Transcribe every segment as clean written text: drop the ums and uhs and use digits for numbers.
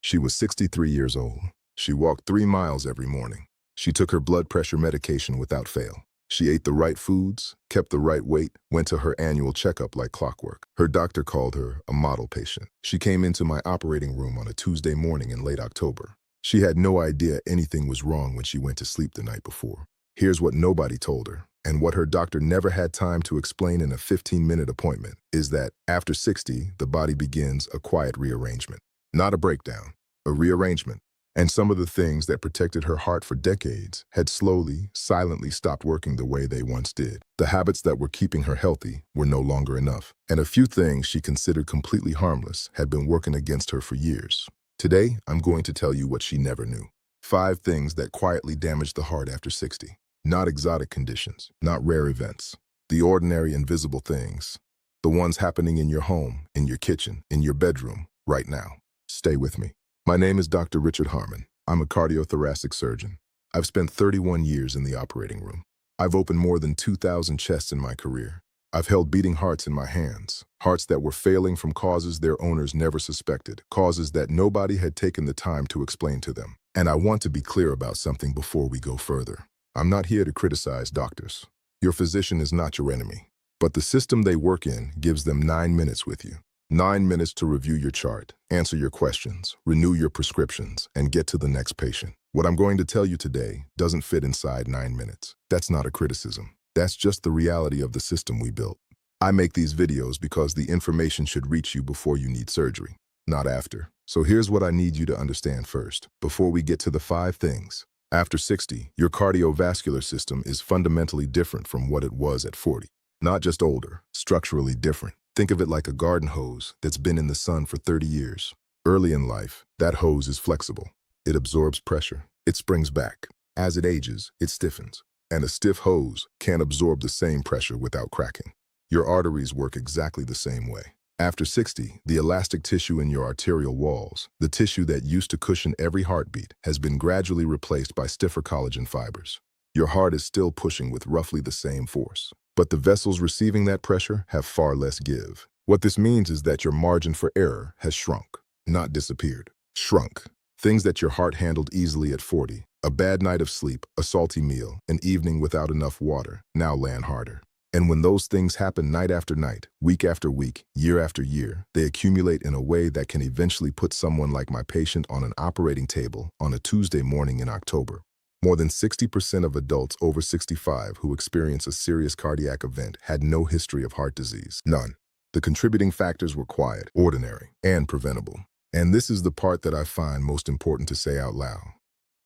She was 63 years old. She walked 3 miles every morning. She took her blood pressure medication without fail. She ate the right foods, kept the right weight, went to her annual checkup like clockwork. Her doctor called her a model patient. She came into my operating room on a Tuesday morning in late October. She had no idea anything was wrong when she went to sleep the night before. Here's what nobody told her, and what her doctor never had time to explain in a 15-minute appointment, is that after 60, the body begins a quiet rearrangement. Not a breakdown, a rearrangement. And some of the things that protected her heart for decades had slowly, silently stopped working the way they once did. The habits that were keeping her healthy were no longer enough. And a few things she considered completely harmless had been working against her for years. Today, I'm going to tell you what she never knew. 5 things that quietly damage the heart after 60. Not exotic conditions, not rare events. The ordinary invisible things. The ones happening in your home, in your kitchen, in your bedroom, right now. Stay with me. My name is Dr. Richard Harmon. I'm a cardiothoracic surgeon. I've spent 31 years in the operating room. I've opened more than 2,000 chests in my career. I've held beating hearts in my hands, hearts that were failing from causes their owners never suspected, causes that nobody had taken the time to explain to them. And I want to be clear about something before we go further. I'm not here to criticize doctors. Your physician is not your enemy. But the system they work in gives them 9 minutes with you. 9 minutes to review your chart, answer your questions, renew your prescriptions, and get to the next patient. What I'm going to tell you today doesn't fit inside 9 minutes. That's not a criticism. That's just the reality of the system we built. I make these videos because the information should reach you before you need surgery, not after. So here's what I need you to understand first, before we get to the 5 things. After 60, your cardiovascular system is fundamentally different from what it was at 40. Not just older, structurally different. Think of it like a garden hose that's been in the sun for 30 years. Early in life, that hose is flexible. It absorbs pressure. It springs back. As it ages, it stiffens. And a stiff hose can't absorb the same pressure without cracking. Your arteries work exactly the same way. After 60, the elastic tissue in your arterial walls, the tissue that used to cushion every heartbeat, has been gradually replaced by stiffer collagen fibers. Your heart is still pushing with roughly the same force. But the vessels receiving that pressure have far less give. What this means is that your margin for error has shrunk, not disappeared. Shrunk. Things that your heart handled easily at 40, a bad night of sleep, a salty meal, an evening without enough water, now land harder. And when those things happen night after night, week after week, year after year, they accumulate in a way that can eventually put someone like my patient on an operating table on a Tuesday morning in October. More than 60% of adults over 65 who experience a serious cardiac event had no history of heart disease. None. The contributing factors were quiet, ordinary, and preventable. And this is the part that I find most important to say out loud.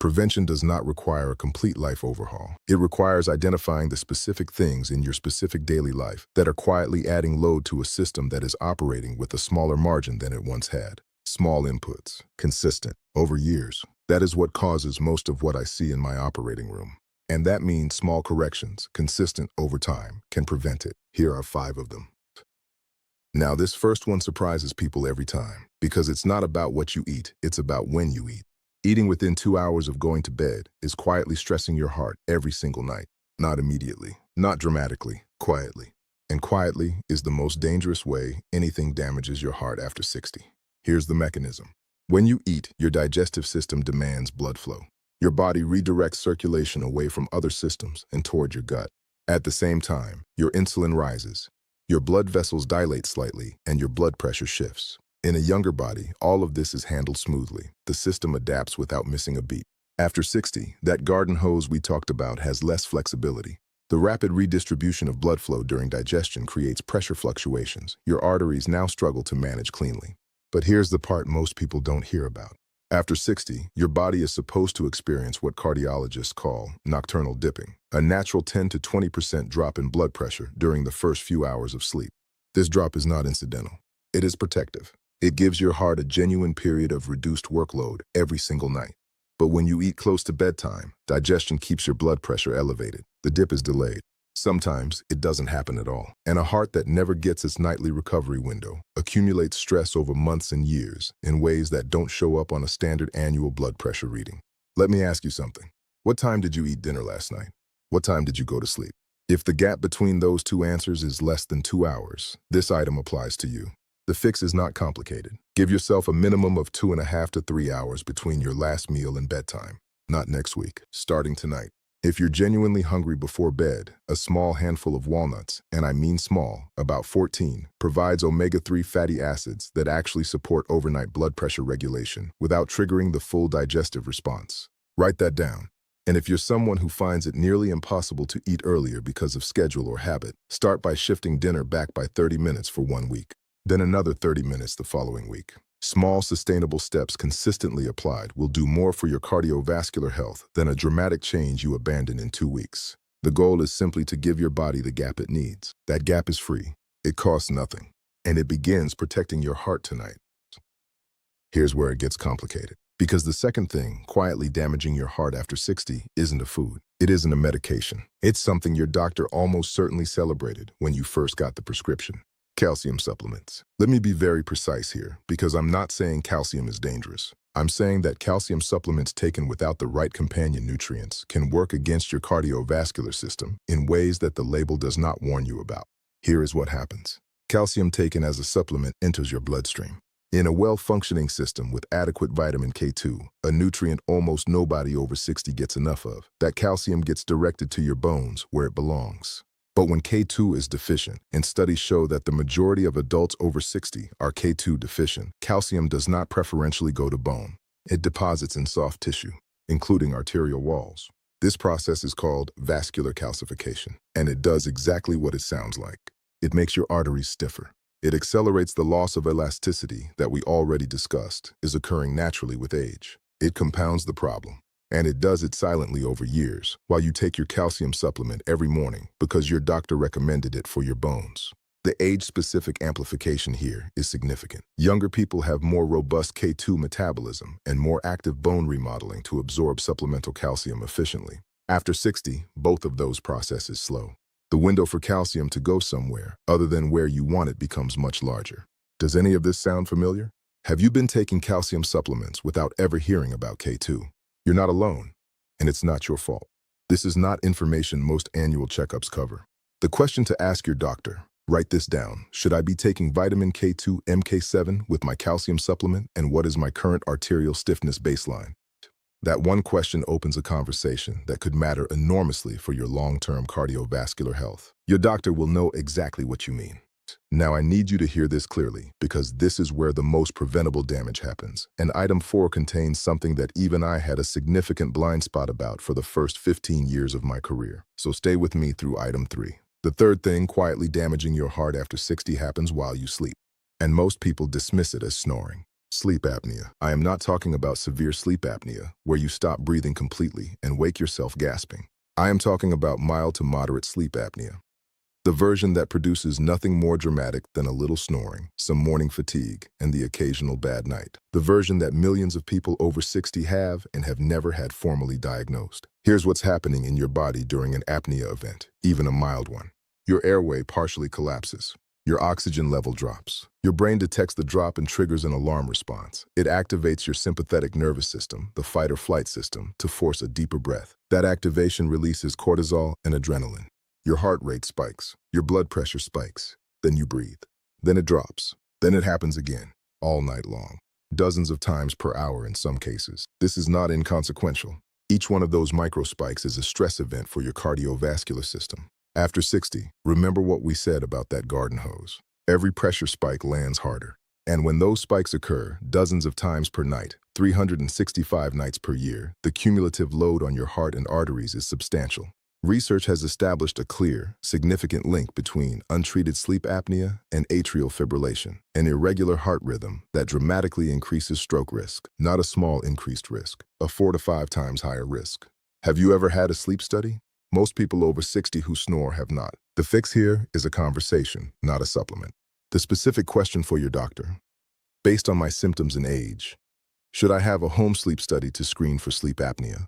Prevention does not require a complete life overhaul. It requires identifying the specific things in your specific daily life that are quietly adding load to a system that is operating with a smaller margin than it once had. Small inputs, consistent, over years. That is what causes most of what I see in my operating room. And that means small corrections, consistent over time, can prevent it. Here are 5 of them. Now, this first one surprises people every time, because it's not about what you eat, it's about when you eat. Eating within 2 hours of going to bed is quietly stressing your heart every single night. Not immediately, not dramatically, quietly. And quietly is the most dangerous way anything damages your heart after 60. Here's the mechanism. When you eat, your digestive system demands blood flow. Your body redirects circulation away from other systems and toward your gut. At the same time, your insulin rises. Your blood vessels dilate slightly, and your blood pressure shifts. In a younger body, all of this is handled smoothly. The system adapts without missing a beat. After 60, that garden hose we talked about has less flexibility. The rapid redistribution of blood flow during digestion creates pressure fluctuations. Your arteries now struggle to manage cleanly. But here's the part most people don't hear about. After 60, your body is supposed to experience what cardiologists call nocturnal dipping, a natural 10 to 20% drop in blood pressure during the first few hours of sleep. This drop is not incidental. It is protective. It gives your heart a genuine period of reduced workload every single night. But when you eat close to bedtime, digestion keeps your blood pressure elevated. The dip is delayed. Sometimes it doesn't happen at all. And a heart that never gets its nightly recovery window accumulates stress over months and years in ways that don't show up on a standard annual blood pressure reading. Let me ask you something. What time did you eat dinner last night? What time did you go to sleep? If the gap between those two answers is less than 2 hours, this item applies to you. The fix is not complicated. Give yourself a minimum of 2.5 to 3 hours between your last meal and bedtime. Not next week, starting tonight. If you're genuinely hungry before bed, a small handful of walnuts, and I mean small, about 14, provides omega-3 fatty acids that actually support overnight blood pressure regulation without triggering the full digestive response. Write that down. And if you're someone who finds it nearly impossible to eat earlier because of schedule or habit, start by shifting dinner back by 30 minutes for 1 week. Then another 30 minutes the following week. Small, sustainable steps consistently applied will do more for your cardiovascular health than a dramatic change you abandon in 2 weeks. The goal is simply to give your body the gap it needs. That gap is free. It costs nothing. And it begins protecting your heart tonight. Here's where it gets complicated. Because the second thing, quietly damaging your heart after 60, isn't a food. It isn't a medication. It's something your doctor almost certainly celebrated when you first got the prescription. Calcium supplements. Let me be very precise here, because I'm not saying calcium is dangerous. I'm saying that calcium supplements taken without the right companion nutrients can work against your cardiovascular system in ways that the label does not warn you about. Here is what happens. Calcium taken as a supplement enters your bloodstream. In a well-functioning system with adequate vitamin K2, a nutrient almost nobody over 60 gets enough of, that calcium gets directed to your bones where it belongs. But when K2 is deficient, and studies show that the majority of adults over 60 are K2 deficient, calcium does not preferentially go to bone. It deposits in soft tissue, including arterial walls. This process is called vascular calcification, and it does exactly what it sounds like. It makes your arteries stiffer. It accelerates the loss of elasticity that we already discussed is occurring naturally with age. It compounds the problem. And it does it silently over years, while you take your calcium supplement every morning because your doctor recommended it for your bones. The age-specific amplification here is significant. Younger people have more robust K2 metabolism and more active bone remodeling to absorb supplemental calcium efficiently. After 60, both of those processes slow. The window for calcium to go somewhere other than where you want it becomes much larger. Does any of this sound familiar? Have you been taking calcium supplements without ever hearing about K2? You're not alone, and it's not your fault. This is not information most annual checkups cover. The question to ask your doctor, write this down. Should I be taking vitamin K2 MK7 with my calcium supplement, and what is my current arterial stiffness baseline? That one question opens a conversation that could matter enormously for your long-term cardiovascular health. Your doctor will know exactly what you mean. Now I need you to hear this clearly, because this is where the most preventable damage happens. And item 4 contains something that even I had a significant blind spot about for the first 15 years of my career. So stay with me through item 3. The third thing quietly damaging your heart after 60 happens while you sleep. And most people dismiss it as snoring. Sleep apnea. I am not talking about severe sleep apnea, where you stop breathing completely and wake yourself gasping. I am talking about mild to moderate sleep apnea. The version that produces nothing more dramatic than a little snoring, some morning fatigue, and the occasional bad night. The version that millions of people over 60 have and have never had formally diagnosed. Here's what's happening in your body during an apnea event, even a mild one. Your airway partially collapses. Your oxygen level drops. Your brain detects the drop and triggers an alarm response. It activates your sympathetic nervous system, the fight or flight system, to force a deeper breath. That activation releases cortisol and adrenaline. Your heart rate spikes, your blood pressure spikes, then you breathe. Then it drops. Then it happens again, all night long. Dozens of times per hour in some cases. This is not inconsequential. Each one of those micro spikes is a stress event for your cardiovascular system. After 60, remember what we said about that garden hose. Every pressure spike lands harder. And when those spikes occur, dozens of times per night, 365 nights per year, the cumulative load on your heart and arteries is substantial. Research has established a clear, significant link between untreated sleep apnea and atrial fibrillation, an irregular heart rhythm that dramatically increases stroke risk, not a small increased risk, a 4 to 5 times higher risk. Have you ever had a sleep study? Most people over 60 who snore have not. The fix here is a conversation, not a supplement. The specific question for your doctor: based on my symptoms and age, should I have a home sleep study to screen for sleep apnea?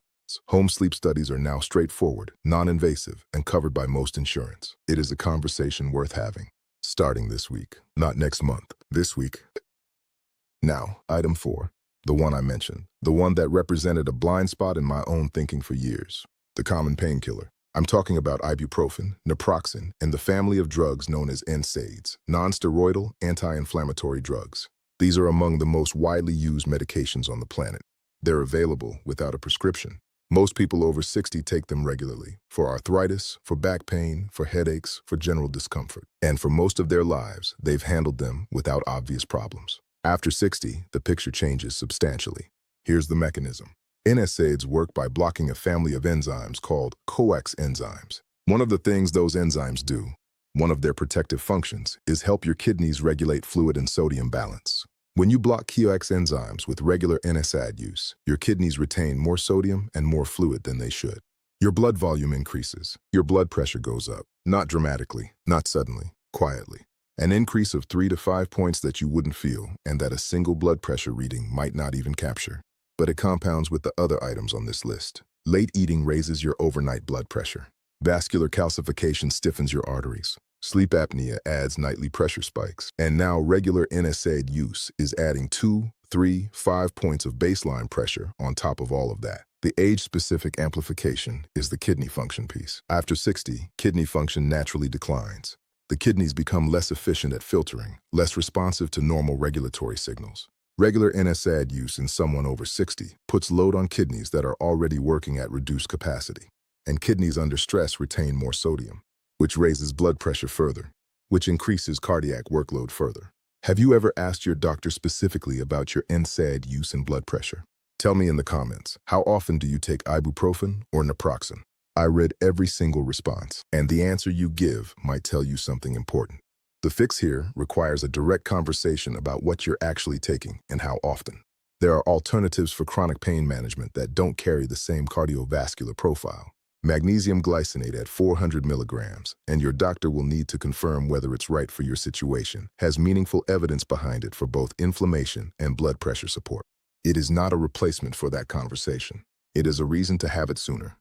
Home sleep studies are now straightforward, non-invasive, and covered by most insurance. It is a conversation worth having. Starting this week, not next month, this week. Now, item 4, the one I mentioned, the one that represented a blind spot in my own thinking for years, the common painkiller. I'm talking about ibuprofen, naproxen, and the family of drugs known as NSAIDs, non-steroidal anti-inflammatory drugs. These are among the most widely used medications on the planet. They're available without a prescription. Most people over 60 take them regularly for arthritis, for back pain, for headaches, for general discomfort. And for most of their lives, they've handled them without obvious problems. After 60, the picture changes substantially. Here's the mechanism. NSAIDs work by blocking a family of enzymes called COX enzymes. One of the things those enzymes do, one of their protective functions, is help your kidneys regulate fluid and sodium balance. When you block COX enzymes with regular NSAID use, your kidneys retain more sodium and more fluid than they should. Your blood volume increases. Your blood pressure goes up. Not dramatically, not suddenly, quietly. An increase of 3 to 5 points that you wouldn't feel and that a single blood pressure reading might not even capture. But it compounds with the other items on this list. Late eating raises your overnight blood pressure. Vascular calcification stiffens your arteries. Sleep apnea adds nightly pressure spikes. And now regular NSAID use is adding 2, 3, 5 points of baseline pressure on top of all of that. The age-specific amplification is the kidney function piece. After 60, kidney function naturally declines. The kidneys become less efficient at filtering, less responsive to normal regulatory signals. Regular NSAID use in someone over 60 puts load on kidneys that are already working at reduced capacity. And kidneys under stress retain more sodium, which raises blood pressure further, which increases cardiac workload further. Have you ever asked your doctor specifically about your NSAID use and blood pressure? Tell me in the comments, how often do you take ibuprofen or naproxen? I read every single response, and the answer you give might tell you something important. The fix here requires a direct conversation about what you're actually taking and how often. There are alternatives for chronic pain management that don't carry the same cardiovascular profile. Magnesium glycinate at 400 milligrams, and your doctor will need to confirm whether it's right for your situation, has meaningful evidence behind it for both inflammation and blood pressure support. It is not a replacement for that conversation. It is a reason to have it sooner.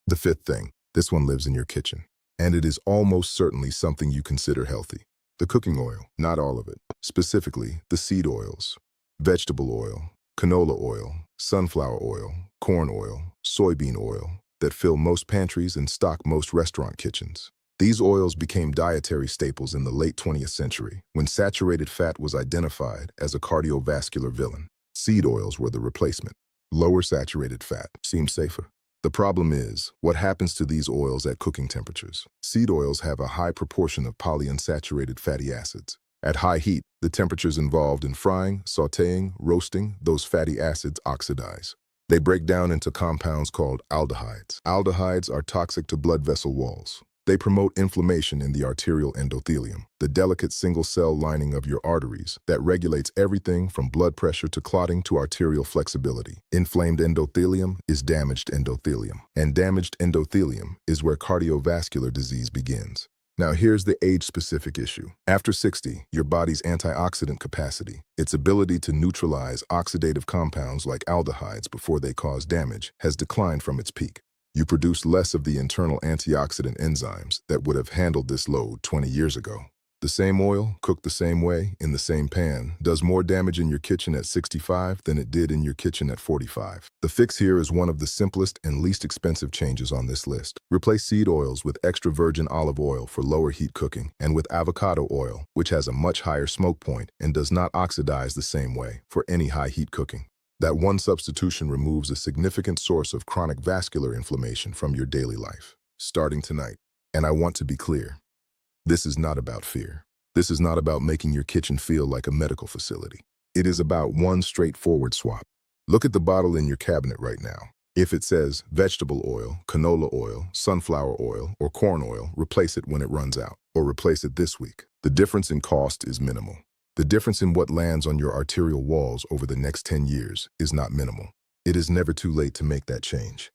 The fifth thing, this one lives in your kitchen. And it is almost certainly something you consider healthy. The cooking oil, not all of it. Specifically, the seed oils, vegetable oil, canola oil, sunflower oil, corn oil, soybean oil, that fill most pantries and stock most restaurant kitchens. These oils became dietary staples in the late 20th century, when saturated fat was identified as a cardiovascular villain. Seed oils were the replacement. Lower saturated fat seemed safer. The problem is, what happens to these oils at cooking temperatures? Seed oils have a high proportion of polyunsaturated fatty acids. At high heat, the temperatures involved in frying, sautéing, roasting, those fatty acids oxidize. They break down into compounds called aldehydes. Aldehydes are toxic to blood vessel walls. They promote inflammation in the arterial endothelium, the delicate single-cell lining of your arteries that regulates everything from blood pressure to clotting to arterial flexibility. Inflamed endothelium is damaged endothelium, and damaged endothelium is where cardiovascular disease begins. Now here's the age-specific issue. After 60, your body's antioxidant capacity, its ability to neutralize oxidative compounds like aldehydes before they cause damage, has declined from its peak. You produce less of the internal antioxidant enzymes that would have handled this load 20 years ago. The same oil, cooked the same way, in the same pan, does more damage in your kitchen at 65 than it did in your kitchen at 45. The fix here is one of the simplest and least expensive changes on this list. Replace seed oils with extra virgin olive oil for lower heat cooking, and with avocado oil, which has a much higher smoke point and does not oxidize the same way, for any high heat cooking. That one substitution removes a significant source of chronic vascular inflammation from your daily life, starting tonight. And I want to be clear. This is not about fear. This is not about making your kitchen feel like a medical facility. It is about one straightforward swap. Look at the bottle in your cabinet right now. If it says vegetable oil, canola oil, sunflower oil, or corn oil, replace it when it runs out, or replace it this week. The difference in cost is minimal. The difference in what lands on your arterial walls over the next 10 years is not minimal. It is never too late to make that change.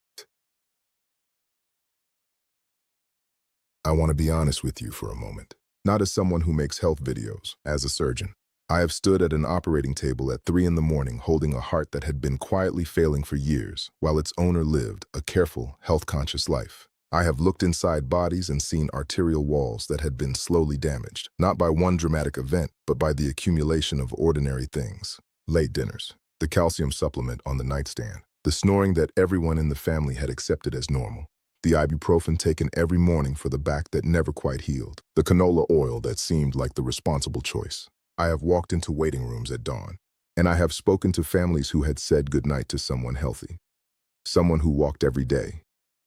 I want to be honest with you for a moment. Not as someone who makes health videos, as a surgeon. I have stood at an operating table at 3 in the morning holding a heart that had been quietly failing for years, while its owner lived a careful, health-conscious life. I have looked inside bodies and seen arterial walls that had been slowly damaged, not by one dramatic event, but by the accumulation of ordinary things. Late dinners, the calcium supplement on the nightstand, the snoring that everyone in the family had accepted as normal. the ibuprofen taken every morning for the back that never quite healed, the canola oil that seemed like the responsible choice. I have walked into waiting rooms at dawn, and I have spoken to families who had said goodnight to someone healthy, someone who walked every day,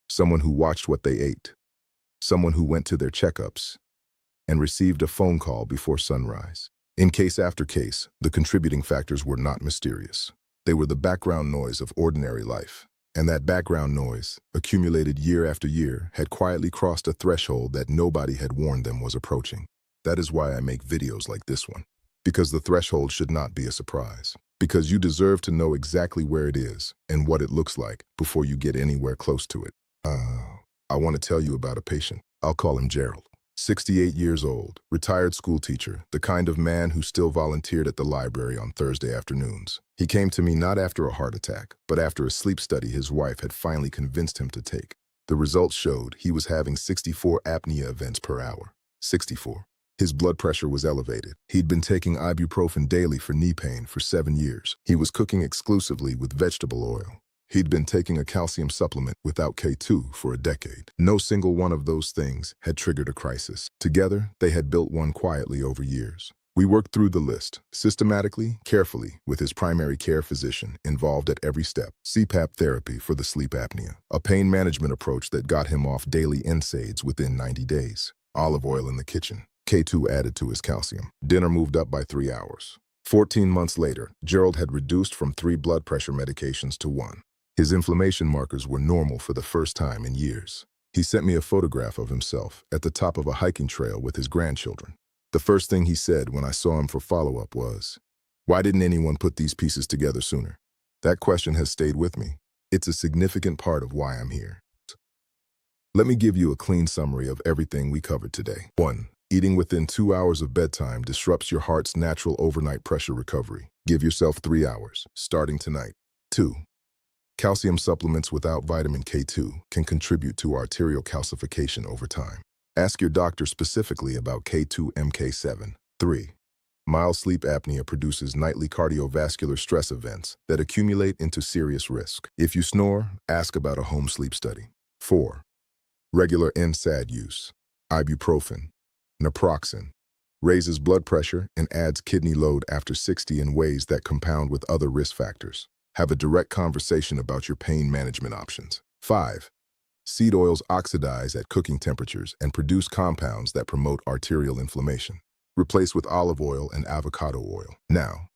someone who watched what they ate, someone who went to their checkups, and received a phone call before sunrise. In case after case, the contributing factors were not mysterious. They were the background noise of ordinary life. And that background noise, accumulated year after year, had quietly crossed a threshold that nobody had warned them was approaching. That is why I make videos like this one. Because the threshold should not be a surprise. Because you deserve to know exactly where it is and what it looks like before you get anywhere close to it. I want to tell you about a patient. I'll call him Gerald. 68 years old, retired school teacher, the kind of man who still volunteered at the library on Thursday afternoons. He came to me not after a heart attack, but after a sleep study his wife had finally convinced him to take. The results showed he was having 64 apnea events per hour. 64. His blood pressure was elevated. He'd been taking ibuprofen daily for knee pain for 7 years. He was cooking exclusively with vegetable oil. He'd been taking a calcium supplement without K2 for a decade. No single one of those things had triggered a crisis. Together, they had built one quietly over years. We worked through the list, systematically, carefully, with his primary care physician involved at every step. CPAP therapy for the sleep apnea, a pain management approach that got him off daily NSAIDs within 90 days. Olive oil in the kitchen, K2 added to his calcium. Dinner moved up by 3 hours. 14 months later, Gerald had reduced from 3 blood pressure medications to 1. His inflammation markers were normal for the first time in years. He sent me a photograph of himself at the top of a hiking trail with his grandchildren. The first thing he said when I saw him for follow-up was, "Why didn't anyone put these pieces together sooner?" That question has stayed with me. It's a significant part of why I'm here. Let me give you a clean summary of everything we covered today. 1. Eating within 2 hours of bedtime disrupts your heart's natural overnight pressure recovery. Give yourself 3 hours, starting tonight. 2. Calcium supplements without vitamin K2 can contribute to arterial calcification over time. Ask your doctor specifically about K2-MK7. 3. Mild sleep apnea produces nightly cardiovascular stress events that accumulate into serious risk. If you snore, ask about a home sleep study. 4. Regular NSAID use, ibuprofen, naproxen, raises blood pressure and adds kidney load after 60 in ways that compound with other risk factors. Have a direct conversation about your pain management options. 5. Seed oils oxidize at cooking temperatures and produce compounds that promote arterial inflammation. Replace with olive oil and avocado oil. Now,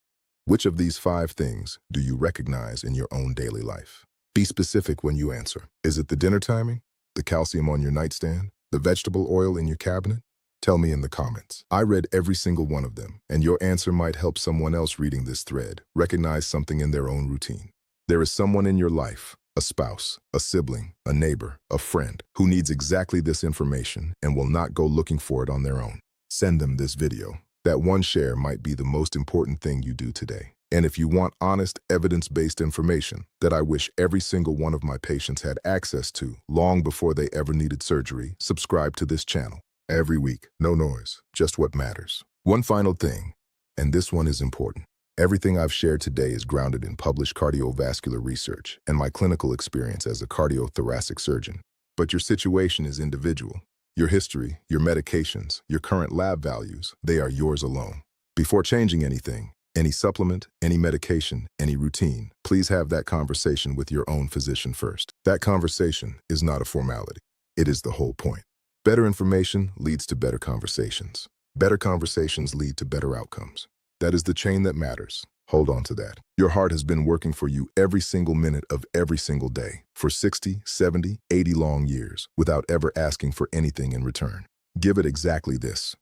which of these 5 things do you recognize in your own daily life? Be specific when you answer. Is it the dinner timing? The calcium on your nightstand? The vegetable oil in your cabinet? Tell me in the comments. I read every single one of them, and your answer might help someone else reading this thread recognize something in their own routine. There is someone in your life, a spouse, a sibling, a neighbor, a friend, who needs exactly this information and will not go looking for it on their own. Send them this video. That one share might be the most important thing you do today. And if you want honest, evidence-based information that I wish every single one of my patients had access to long before they ever needed surgery, subscribe to this channel. Every week, no noise, just what matters. One final thing, and this one is important. Everything I've shared today is grounded in published cardiovascular research and my clinical experience as a cardiothoracic surgeon. But your situation is individual. Your history, your medications, your current lab values, they are yours alone. Before changing anything, any supplement, any medication, any routine, please have that conversation with your own physician first. That conversation is not a formality. It is the whole point. Better information leads to better conversations. Better conversations lead to better outcomes. That is the chain that matters. Hold on to that. Your heart has been working for you every single minute of every single day for 60, 70, 80 long years without ever asking for anything in return. Give it exactly this.